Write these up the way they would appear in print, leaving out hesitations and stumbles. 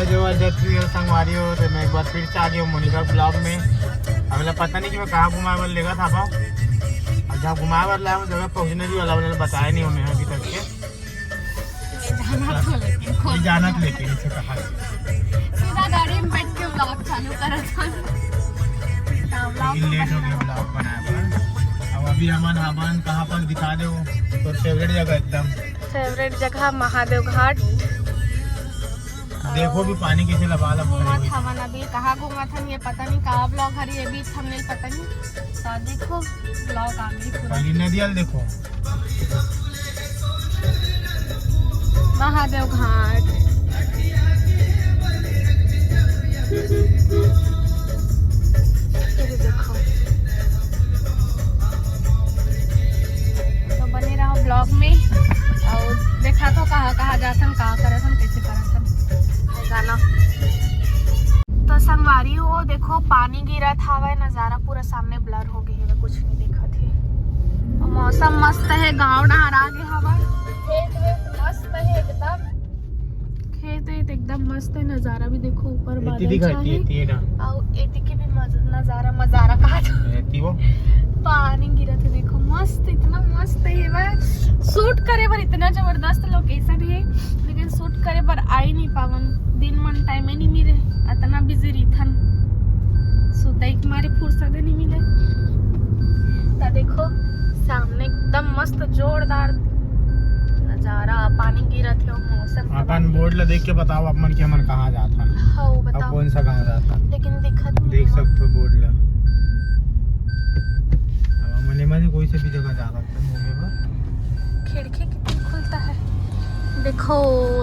Hello जबरदस्त संगवारी हो तो मैं एक बार फिर से आ गया हूँ मोनिका ब्लॉग में। अगला पता नहीं कि मैं कहाँ घुमाए वाला लेगा था पाऊँ और जहाँ घुमाए वाला है जगह पहुँचने भी वाला बताया नहीं उन्हें अभी तक के जाना तो लेकिन इसे कहा सीधा गाड़ी में बैठ के ब्लॉग चालू करा था। लेट हो गया ब्लॉग बनाया अब अभी अमन कहाँ पर दिखा दे वो तो फेवरेट जगह एकदम फेवरेट जगह महादेव घाट। देखो भी पानी कैसे लबालब घूमा था मन अभी कहाँ घूमा था ये पता नहीं कहाँ ब्लॉग हरी ये भी हमने पता नहीं तो देखो ब्लॉग आ गई पूरा नदियाल देखो महादेव घाट। देखो तो बने रहो ब्लॉग में और देखा तो कहाँ जाथन कहाँ करथन कैसे करथन गाना। तो संगवारी हो देखो पानी गिरा था वह नज़ारा पूरा सामने ब्लर हो गया है कुछ नहीं दिखा थे। मौसम मस्त है गाँव नहर आ गया हवा खेत मस्त है एकदम खेत एकदम मस्त है नज़ारा भी देखो ऊपर बादल छाए और एती के भी नज़ारा कहा पानी गिरा थे देखो मस्त इतना मस्त है वह शूट करे पर इतना जबरदस्त लोकेशन है लेकिन शूट करे पर आई नहीं पावन दिन मन टाइम नहीं मिले इतना बिजी रही सुतई हमारे फुर्सत नहीं मिले तो देखो सामने एकदम मस्त जोरदार नजारा पानी गिरा थे और मौसम अपन बोर्ड ला देख के बताओ अपन के हमन कहाँ जाता हाँ बताओ कौन सा कहाँ जाता लेकिन दिखत देख सकते हो बोर्ड ला मैंने कोई से भी जगह जा सकते हैं घूमने पर खिड़की कितनी खुलता है देखो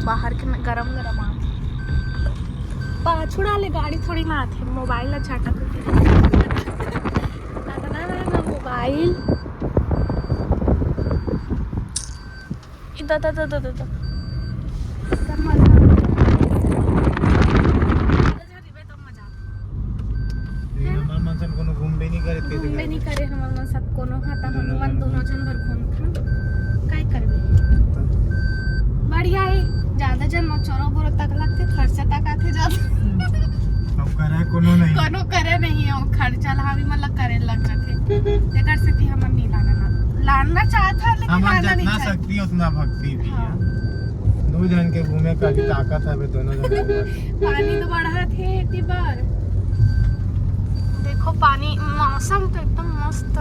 बाहर के गरम गरम आते पाछुड़ा ले गाड़ी थोड़ी ना आते मोबाइल ला छाटा मोबाइल इधर नहीं करे हमर मन सब कोनो हाता हनुमान दोनों जन भर घूम काय करबे बढ़िया है ज्यादा जन चोरो बोरो तक लगते खर्चा तक आते ज्यादा अब करे कोनो करे नहीं हो खर्चा ला भी मतलब करे लग रहे जेकर से थी हमन नहीं लाना चाहता लेकिन लाना नहीं चाहता सकती उतना भक्ति भी है दो जन के घूमे का भी ताकत है वे दोनों जन पानी तो बढ़ा थे इतनी बार देखो पानी मौसम तो एकदम मस्त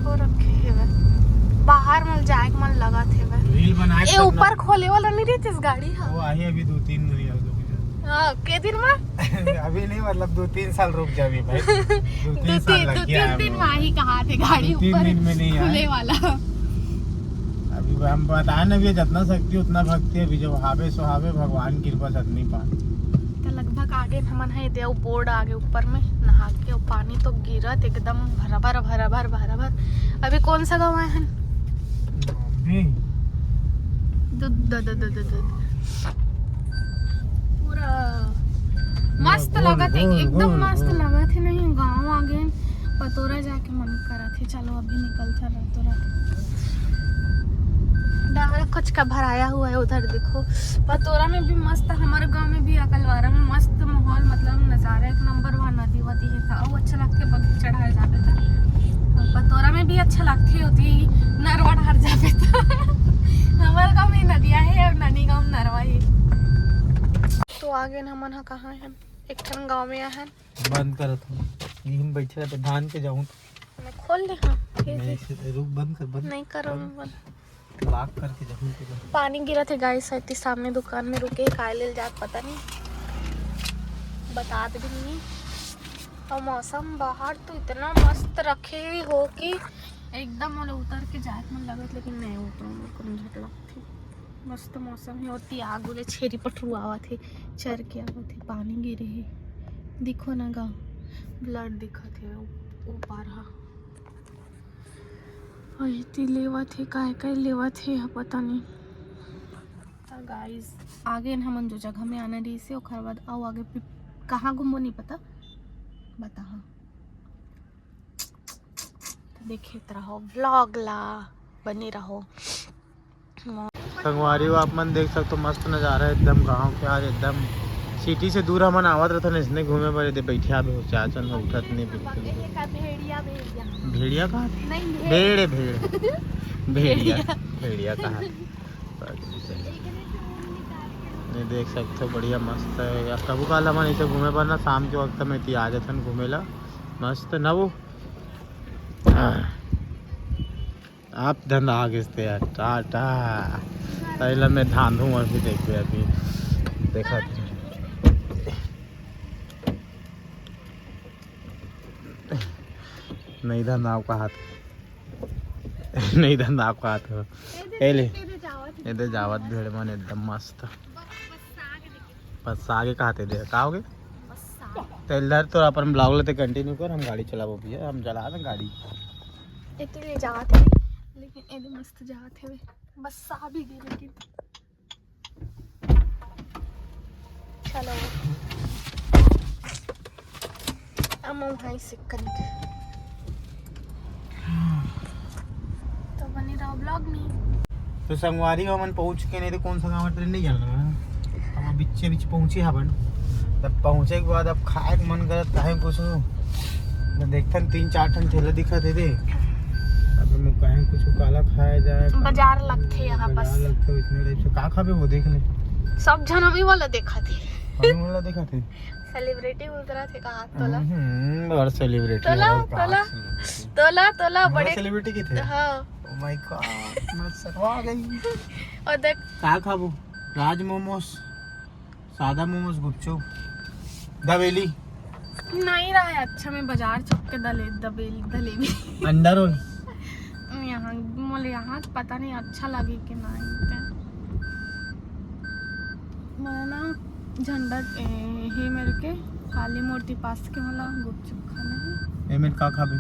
हो रखे है बाहर मन जाए मन लगा थे रील बनाए ए ऊपर खोले वाला नहीं रहती इस गाड़ी वो आई अभी 2-3 दिन हां के दिन में अभी नहीं मतलब 2-3 साल रुक जाबी भाई 2-3 साल लग गया 2-3 दिन वही कहा थे गाड़ी ऊपर 3 दिन में नहीं खुले वाला अभी हम बता ना भी जितना शक्ति उतना भक्ति है जो हावे सुहावे भगवान की कृपा से नहीं पा तो लगभग आगे हमन है देव बोर्ड आगे ऊपर में नहा के पानी तो गिरत एकदम भरा भर अभी कौन सा गाँव है पूरा मस्त लगा थे एकदम मस्त लगा थे नहीं गाँव आगे पतोरा जाके मन करा थे चलो अभी निकलता रातों डाल कुछ का भराया हुआ है उधर देखो पतोरा में भी मस्त हमारे गांव में भी अकलवारा में मस्त माहौल मतलब नज़ारा एक नंबर वहाँ नदी वदी है था वो अच्छा लगते बगीचा चढ़ाए जाते था पतोरा में भी अच्छा लगती होती नरवा हर जाते था हमारे गाँव में नदिया है और नानी गाँव नरवा है तो आगे हमन कहाँ है एक ठन गाँव में है बंद करत हूँ हम बैठे रहते धान के जाऊँ मैं खोल ले हाँ रुक बंद कर बंद नहीं करो बंद लॉक करके जाऊँ पानी गिरा थे गाइस साथी सामने दुकान में रुके खाए ले जात पता नहीं बता भी नहीं और मौसम बाहर तो इतना मस्त रखे हो कि एकदम वाले उतर के जाए मन लगत लेकिन नहीं उतरो मेरे को झट लगती मस्त मौसम है और आग बोले छेरी पटरू आवा थे चर के आवा थे पानी गिरे है दिखो ना गाँव ब्लड दिखा थे ऊपर लेवा थे काय लेवा थे पता नहीं तो गाइस आगे हमन जो जगह में आना रही से ओखर बाद आओ आगे कहाँ घूमो नहीं पता बता तो देखे रहो व्लॉग ला बने रहो संगवारी आप मन देख सकते हो मस्त नज़ारा है एकदम गांव के आज एकदम सिटी से दूर हमन आवत रहथन इसने घूमे बर दे बैठिया भी हो चाचन हो उठत नहीं बिल्कुल भेड़िया कहाँ नहीं भेड़ भेड़ भेड़िया भेड़िया कहाँ नहीं देख सकते हो बढ़िया मस्त है कबू काल हमन ऐसे घूमे पर ना शाम के वक्त में आ जाथन घूमेला मस्त ना वो आप धंधा आगे से यार टाटा पहले मैं धान दूँ अभी देखते अभी देखा नहीं धंधा आपका हाथ नहीं धंधा आपका हाथ हो ले इधर जावत भेड़ मन एकदम मस्त बस आगे कहाँ थे दे कहा होगे तो इधर तो अपन ब्लॉग लेते कंटिन्यू कर हम गाड़ी चलाबो भैया हम चला दें गाड़ी इतने जाते लेकिन एने मस्त जाते हुए बस आ भी गई लेकिन चलो हम भाई सिक्कन तो बनी रहो ब्लॉग में तो संगवारी हमन पहुँच के नहीं तो कौन सा गाँव ट्रेन नहीं जाना हम बीचे बीच पहुँचे हवन तब पहुँचे के बाद अब खाए के मन करत काहे कुछ देखथन 3-4 ठन ठेला दिखत है दे अब मैं काहे कुछ काला खाया जाए बाजार लगथे यहाँ बस बाजार लगथे इतने टाइप से का खाबे वो देख ले सब जन अभी वाला देखा थे हम वाला देखा थे सेलिब्रिटी उतरा थे कहा तोला और सेलिब्रिटी तोला बड़े सेलिब्रिटी की थे हाँ ओ माय गॉड मैं सरवा गई और देख का खाबो राज मोमोस सादा मोमोस गुपचुप दवेली नहीं रहा है अच्छा मैं बाजार चौक के दलेबी अंडा रोल यहाँ मोले यहाँ पता नहीं अच्छा लगे कि नहीं मैं ना झंडा हे मेरे के काली मूर्ति पास के मला गुपचुप खाने है एमें का खाबे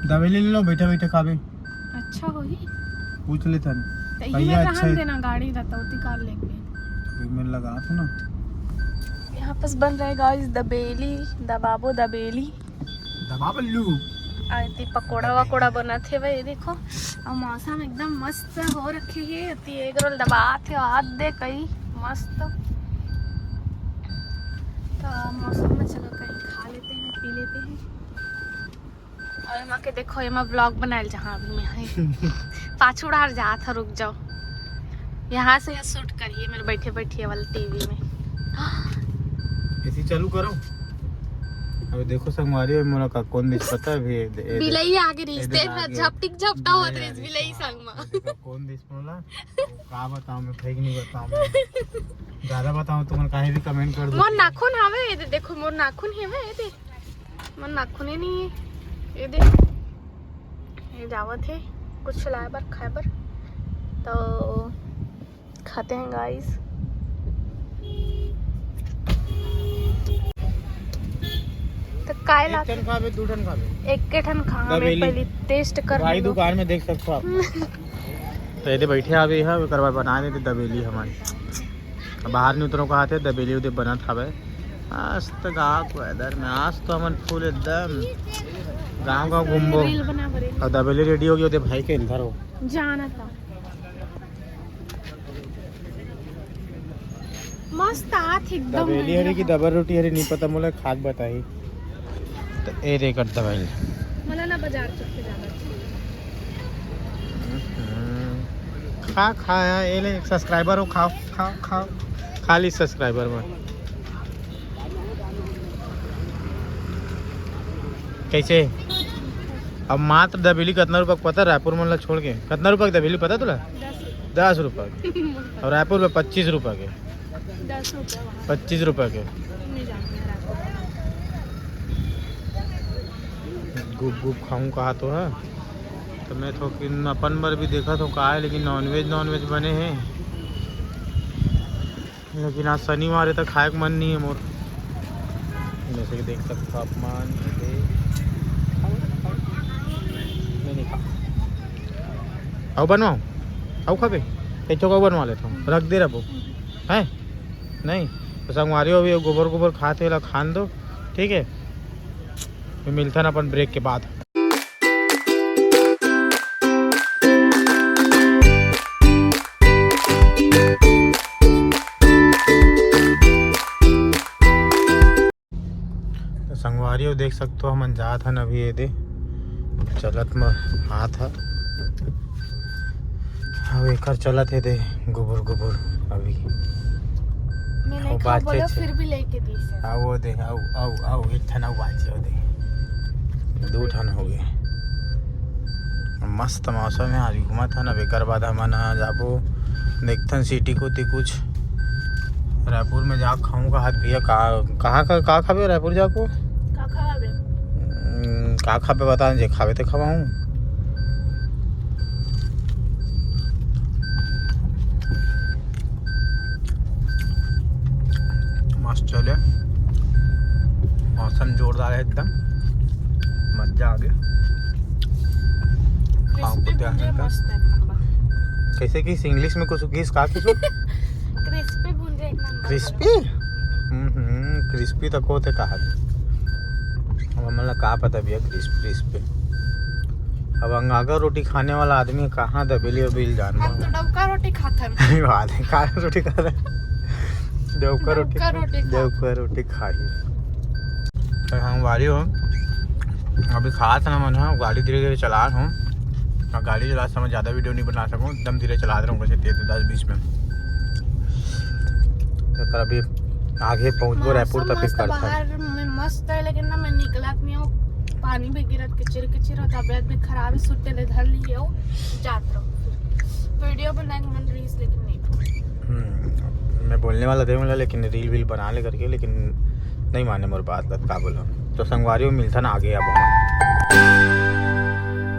दवेली ले लो बैठे बैठे खाबे अच्छा होई पूछ ले थन तो ये में कहां देना गाड़ी रतौती कार लेके तो मैं लगा था ना यहाँ पास बन रहा है गाइस दबेली दबेली दबाबल्लू आती पकोड़ा वकोड़ा बना थे भाई देखो और मौसम एकदम मस्त हो रखी है अति एक रोल दबा थे हाथ दे कई मस्त तो मौसम में चलो कहीं खा लेते हैं पी लेते हैं और माँ के देखो ये मैं ब्लॉग बनाए जहाँ अभी मैं है पाछुड़ा जा था रुक जाओ यहाँ से शूट करिए मेरे बैठे बैठे वाले टीवी में ऐसी चालू करो अबे देखो संगवारी में मोला का कौन दिस पता है भी बिलई आगे रिश्ते में झपटिक झपटा होत रे बिलई संग में कौन दिस मोला का बताऊं मैं फेक नहीं बताऊं ज्यादा बताऊं तो मन काहे भी कमेंट कर दो मोर नाखून हवे ये देखो मोर नाखून है ये दे मोर नाखून ही नहीं है ये दे ये जावत है कुछ लाए बर खाए बर तो खाते हैं गाइस तो काय ला एक टन खाबे 2 टन खाबे एक के ठन खा मैं पहले टेस्ट कर भाई दुकान में देख सकते हो आप तो ये बैठे आवे है करवा बना देते दबेली हमारे बाहर नहीं उतरो कहा थे दबेली उधर बना था आज तो गाँव वेदर में आज तो हमन फुल एकदम गाँव घूमबो और दबेली रेडी हो गई उधर भाई के इधर हो जाना था मस्त आथ एकदम दबेली हरी की दबर रोटी हरी नहीं पता मोला खाक बताई तो ए रे कर दबेली मला ना बाजार चुप के जाना खा ए ले सब्सक्राइबर हो खाओ खाओ खाओ खाली सब्सक्राइबर में कैसे अब मात्र दबेली कितना रुपये पता रायपुर में छोड़ के कितना रुपये की दबेली पता तुला 10 रुपये और रायपुर में 25 रुपये के 25 रुपये के गुप गुप खाऊं कहा तो है तो मैं तो अपन बार भी देखा तो कहा है लेकिन नॉनवेज बने हैं लेकिन आज शनिवार है तो खाए का मन नहीं है मोर जैसे कि देख सकते हो तापमान नहीं खा आओ बनवाओ आओ खाबे कैचो का बनवा लेता हूँ रख दे रहो है नहीं तो संगवारी हो भी गोबर खाते ला खान दो ठीक है मिलता ना अपन ब्रेक के बाद। हो देख सकते हो हम जात हन अभी ये दे चलत में हाथ है अब एकर चलत है दे गुबुर गुबुर अभी मैंने वो खा बात बोला छे। फिर भी लेके दी से आओ वो दे आओ एक ठन आओ बाचे हो दे 2 ठन हो गए मस्त मौसम है आज घूमा था ना बेकार बाद हमन जाबो देखथन सिटी को ती कुछ रायपुर में जा खाऊंगा हाथ भैया कहाँ खाबे रायपुर जाको का खावे का खाबे बता जे खावे तो खवाऊं मस्त चले मौसम जोरदार है एकदम मजा आ गया क्रिस्पी क्या भुंजे है? मस्त है नंबर कैसे किस इंग्लिश में कुछ किस का कुछ क्रिस्पी भुंजे एक नंबर क्रिस्पी क्रिस्पी तक होते कहा अब मतलब का पता भैया क्रिस्पी अब अंगागा रोटी खाने वाला आदमी कहाँ दबेली अबेली जान हम तो डबका रोटी खाथन का रोटी खा रहे डबका रोटी खा। देवका रोटी खाई तो हम वाली हो अभी खास ना मन है गाड़ी धीरे धीरे चला रहा हूँ और गाड़ी चला समय ज़्यादा वीडियो नहीं बना सकूँ एकदम धीरे चला रहा हूँ कैसे 10-20 में तो अभी आगे पहुँचबो रायपुर तक मस्त करता बाहर में मस्त है लेकिन ना मैं निकलत नहीं हूँ पानी भी गिरत किचिर और तबियत भी खराब है सुट्टे ले धर लिए हो जात रहो वीडियो बनाने का मन रही लेकिन नहीं मैं बोलने वाला थे बोला लेकिन रील वील बना ले करके लेकिन नहीं माने मोर बात का बोला तो संगवारी में मिलता ना आगे अब